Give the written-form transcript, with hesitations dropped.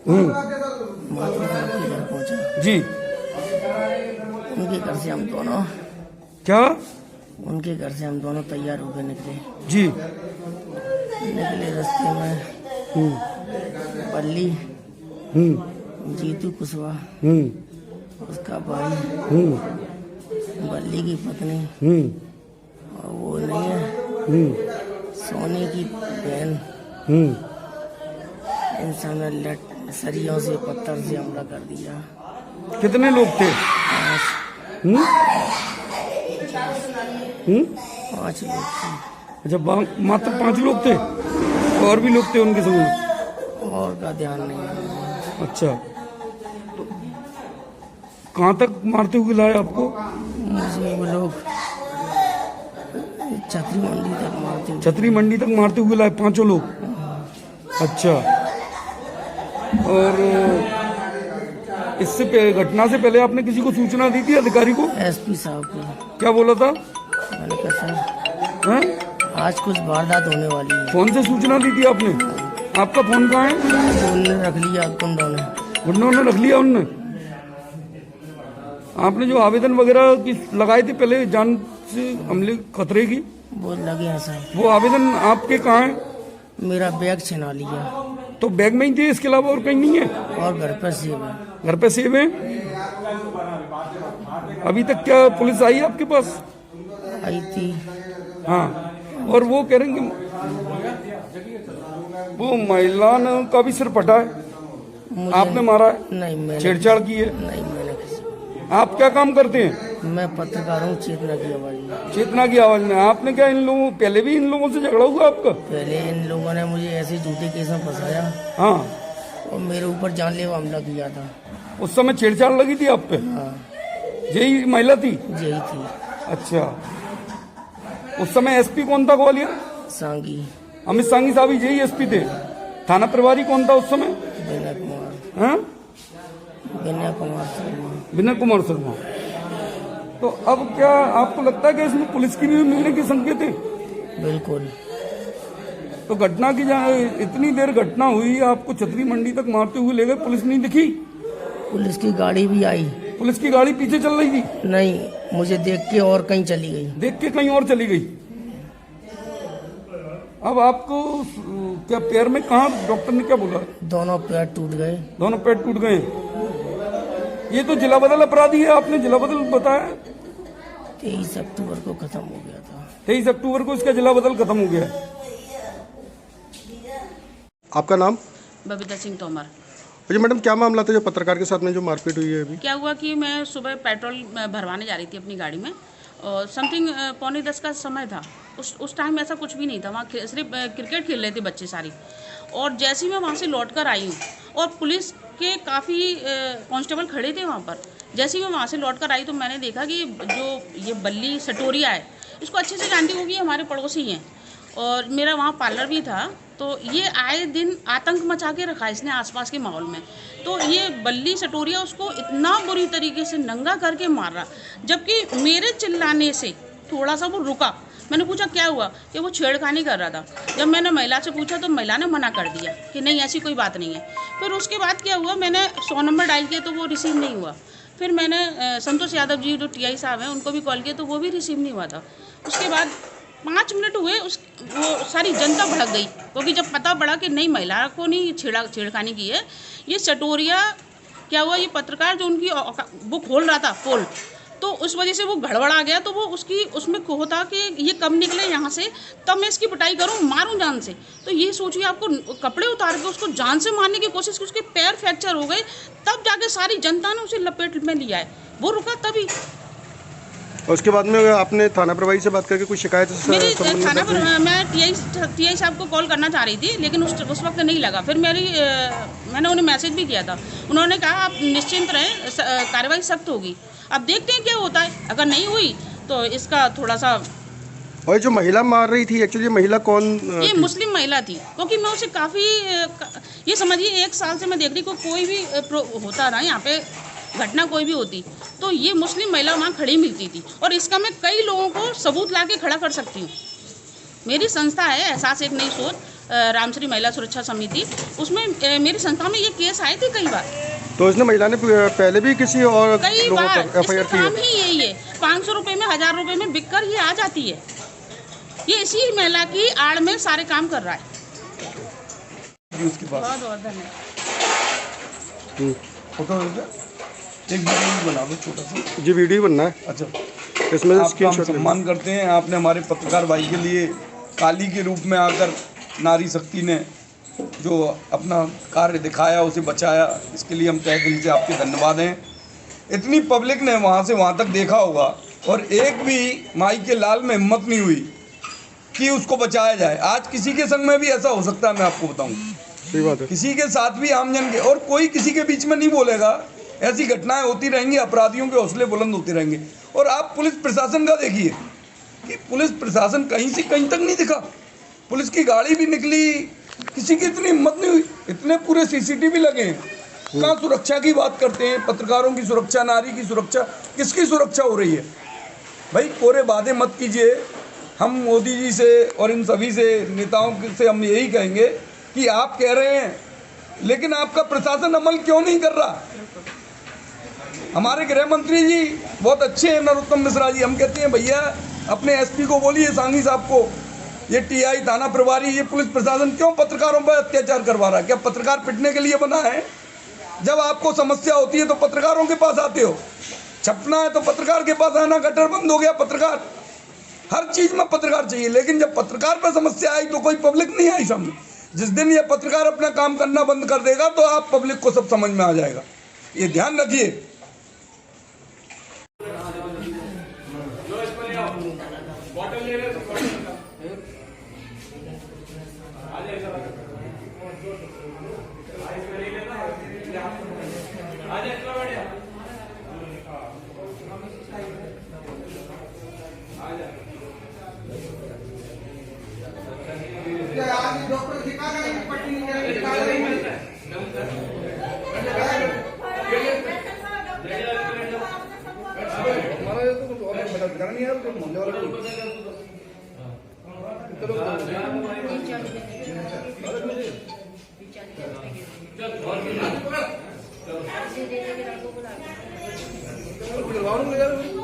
महात्मा साहब के घर पहुंचा जी। उनके घर से हम दोनों क्या? उनके घर से हम दोनों तैयार होकर निकले। जी। निकले रास्ते में बल्ली, जीतू कुशवाहा, उसका भाई, बल्ली की पत्नी और वो नहीं है सोनी की बहन, इंसान सरियों से पत्थर से हमला कर दिया। कितने लोग थे? 5 लोग थे। अच्छा, मात्र 5 लोग थे? और भी लोग थे उनके संग? और का ध्यान नहीं है। अच्छा, तो कहाँ तक मारते हुए लाए आपको? मुझे वो लोग छतरी मंडी तक मारते हुए। छतरी मंडी तक मारते हुए लाए 5 लोग? अच्छा, और इससे घटना से पहले आपने किसी को सूचना दी थी, अधिकारी को? एसपी साहब को। क्या बोला था? मैंने कहा सर हैं? आज कुछ वारदात होने वाली है। फोन से सूचना दी थी आपने? आपका फोन कहाँ है? उन्होंने रख लिया, गुंडों ने रख लिया उनने। आपने जो आवेदन वगैरह की लगाए थे पहले जान से हमले खतरे की, वो लगे हैं सर। वो आवेदन आपके कहाँ है? मेरा बैग छिना लिया। तो बैग में ही थे, इसके अलावा और कहीं नहीं है? और घर पर सेव है। घर पे सेव है? अभी तक क्या पुलिस आई आपके पास? आई थी। हाँ, और वो कह रहे हैं वो महिला ने का भी सिर फटा है, आपने मारा है? नहीं, मैंने छेड़छाड़ की है? नहीं, मैंने किसी। आप क्या काम करते हैं? मैं पत्रकार हूँ, चेतना की आवाज में। चेतना की आवाज में। आपने क्या इन लोगों, पहले भी इन लोगों से झगड़ा हुआ आपका? पहले इन लोगों ने मुझे ऐसे झूठे केस में फंसाया। हाँ, और मेरे ऊपर जानलेवा हमला किया था। उस समय छेड़छाड़ लगी थी आप पे? हाँ, यही महिला थी? यही थी। अच्छा, उस समय एसपी कौन था ग्वालियर? सांगी। अमित सांगी साहब यही एसपी थे। थाना प्रभारी कौन था उस समय? विनय कुमार। हाँ, विनय कुमार शर्मा। विनय कुमार शर्मा। तो अब क्या आपको लगता है कि इसमें पुलिस की भी मिलने की संकेत है? बिल्कुल। तो घटना की इतनी देर घटना हुई, आपको छतरी मंडी तक मारते हुए ले गए, पुलिस नहीं दिखी? पुलिस की गाड़ी भी आई। पुलिस की गाड़ी पीछे चल रही थी? नहीं, मुझे देख के और कहीं चली गई। देख के कहीं और चली गई। अब आपको क्या पैर में कहाँ, डॉक्टर ने क्या बोला? दोनों पैर टूट गए। दोनों पैर टूट गए। ये तो जिला बदल अपराधी है, आपने जिला बदल बताया। 23 अक्टूबर को खत्म हो गया था। 23 अक्टूबर को इसका जिला बदल खत्म हो गया है। आपका नाम? बबीता सिंह तोमर। जी मैडम, क्या मामला था जो पत्रकार के साथ में जो मारपीट हुई है अभी? क्या हुआ कि मैं सुबह पेट्रोल भरवाने जा रही थी अपनी गाड़ी में और समथिंग 9:45 का समय था। उस टाइम ऐसा कुछ भी नहीं था, वहाँ सिर्फ क्रिकेट खेल रहे थे बच्चे सारी। और जैसे ही मैं वहाँ से लौट कर आई हूँ और पुलिस के काफ़ी कांस्टेबल खड़े थे वहाँ पर। जैसे ही मैं वहाँ से लौट कर आई तो मैंने देखा कि जो ये बल्ली सटोरिया है, इसको अच्छे से जानती होगी, हमारे पड़ोसी हैं और मेरा वहाँ पार्लर भी था। तो ये आए दिन आतंक मचा के रखा इसने आसपास के माहौल में। तो ये बल्ली सटोरिया उसको इतना बुरी तरीके से नंगा करके मार रहा, जबकि मेरे चिल्लाने से थोड़ा सा वो रुका। मैंने पूछा क्या हुआ, कि वो छेड़खानी कर रहा था। जब मैंने महिला से पूछा तो महिला ने मना कर दिया कि नहीं ऐसी कोई बात नहीं है। फिर उसके बाद क्या हुआ, मैंने 100 नंबर डायल किया तो वो रिसीव नहीं हुआ। फिर मैंने संतोष यादव जी जो टीआई साहब हैं उनको भी कॉल किया तो वो भी रिसीव नहीं हुआ था। उसके बाद 5 मिनट हुए, वो सारी जनता भड़क गई, क्योंकि जब पता पड़ा कि नहीं महिला को नहीं छेड़खानी की है, ये सटोरिया क्या हुआ, ये पत्रकार जो उनकी वो खोल रहा था पोल, तो उस वजह से वो गड़बड़ा गया। तो वो उसमें होता कि ये कब निकले यहाँ से, तब मैं इसकी पिटाई करूँ, मारूँ जान से। तो ये सोचिए, आपको कपड़े उतार के उसको जान से मारने की कोशिश की, उसके पैर फ्रैक्चर हो गए, तब जाके सारी जनता ने उसे लपेट में लिया है। वो रुका तभी। और उसके बाद में आपने थाना प्रभारी से बात करके कुछ शिकायत? मेरी थाना पर मैं टीआई साहब को कॉल करना चाह रही थी, लेकिन उस वक्त नहीं लगा। फिर मैंने उन्हें मैसेज भी किया था। उन्होंने कहा आप निश्चिंत रहें, कार्रवाई सख्त होगी। अब देखते हैं क्या होता है, अगर नहीं हुई तो इसका थोड़ा सा। और जो महिला मार रही थी, एक्चुअली महिला कौन? ये मुस्लिम महिला थी, क्योंकि मैं उसे काफ़ी, ये समझिए 1 साल से मैं देख रही हूँ, कोई भी होता ना यहाँ पे घटना कोई भी होती तो ये मुस्लिम महिला वहाँ खड़ी मिलती थी। और इसका मैं कई लोगों को सबूत ला के खड़ा कर सकती हूँ। मेरी संस्था है एहसास एक नई सोच, रामश्री महिला सुरक्षा समिति, उसमें मेरी संस्था में ये केस आए थे कई बार। तो इसने महिला ने पहले भी किसी और कई लोगों बार पर एफआईआर इसका की काम है? ही यही है, 500 रुपये में 1000 रुपये में बिक कर ये आ जाती है। ये इसी महिला की आड़ में सारे काम कर रहा है। उसके पास बहुत बहुत धन्यवाद। फोटो एक वीडियो बना दो छोटा सा। जी वीडियो बनना है, अच्छा, इसमें से आपका हम स्क्रीनशॉट लेना सम्मान करते हैं। आपने हमारे पत्रकार भाई के लिए काली के रूप में आकर नारी शक्ति ने जो अपना कार्य दिखाया, उसे बचाया, इसके लिए हम तहे दिल से आपके धन्यवाद हैं। इतनी पब्लिक ने वहाँ से वहाँ तक देखा होगा और एक भी माई के लाल में हिम्मत नहीं हुई कि उसको बचाया जाए। आज किसी के संग में भी ऐसा हो सकता है, मैं आपको बताऊँ, सही बात है। किसी के साथ भी आमजन के, और कोई किसी के बीच में नहीं बोलेगा। ऐसी घटनाएं होती रहेंगी, अपराधियों के हौसले बुलंद होते रहेंगे। और आप पुलिस प्रशासन का देखिए कि पुलिस प्रशासन कहीं से कहीं तक नहीं दिखा। पुलिस की गाड़ी भी निकली, किसी की इतनी हिम्मत नहीं हुई। इतने पूरे सीसीटीवी लगे हैं, कहाँ सुरक्षा की बात करते हैं? पत्रकारों की सुरक्षा, नारी की सुरक्षा, किसकी सुरक्षा हो रही है? भाई कोरे वादे मत कीजिए। हम मोदी जी से और इन सभी से नेताओं से हम यही कहेंगे कि आप कह रहे हैं, लेकिन आपका प्रशासन अमल क्यों नहीं कर रहा? हमारे गृह मंत्री जी बहुत अच्छे हैं, नरोत्तम मिश्रा जी। हम कहते हैं भैया अपने एसपी को बोलिए, सांघी साहब को, ये टीआई थाना प्रभारी, ये पुलिस प्रशासन क्यों पत्रकारों पर अत्याचार करवा रहा है? क्या पत्रकार पिटने के लिए बना है? जब आपको समस्या होती है तो पत्रकारों के पास आते हो। छपना है तो पत्रकार के पास आना, गटर बंद हो गया, पत्रकार, हर चीज़ में पत्रकार चाहिए। लेकिन जब पत्रकार पर समस्या आई तो कोई पब्लिक नहीं आई सामने। जिस दिन ये पत्रकार अपना काम करना बंद कर देगा तो आप पब्लिक को सब समझ में आ जाएगा, ये ध्यान रखिए। चल